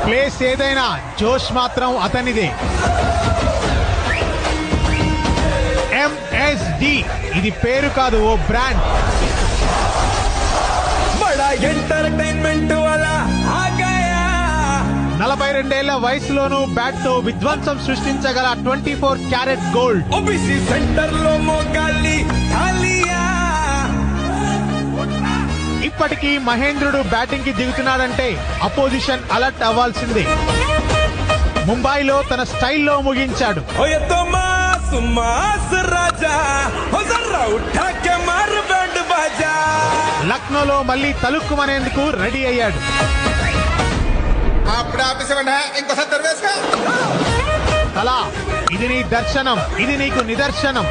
Place ఏదైనా జోష్ మాత్రం అతనిదే. MSD ఇది పేరు కాదు, ఓ బ్రాండ్. బడా ఎంటర్టైన్మెంట్ వాలా ఆ గయా. 42 వయసులోనూ బ్యాట్ తో విధ్వంసం సృష్టించగల 24 క్యారెట్ గోల్డ్. ఓబీసీ సెంటర్ లో మోగాలి తాలియా. ఇప్పటికీ మహేంద్రుడు బ్యాటింగ్ కి దిగుతున్నాడంటే అపోజిషన్ అలర్ట్ అవ్వాల్సిందే. ముంబైలో తన స్టైల్లో ముగించాడు. ఓయ్ తోమాస్ మాస్ రాజా ఓ జర్రా ఉఠా కే మార్ బ్యాండ్ బాజా. లక్నోలో మళ్లీ తలుక్కుమనేందుకు రెడీ అయ్యాడు. తలా, ఇది నీ దర్శనం, ఇది నీకు నిదర్శనం.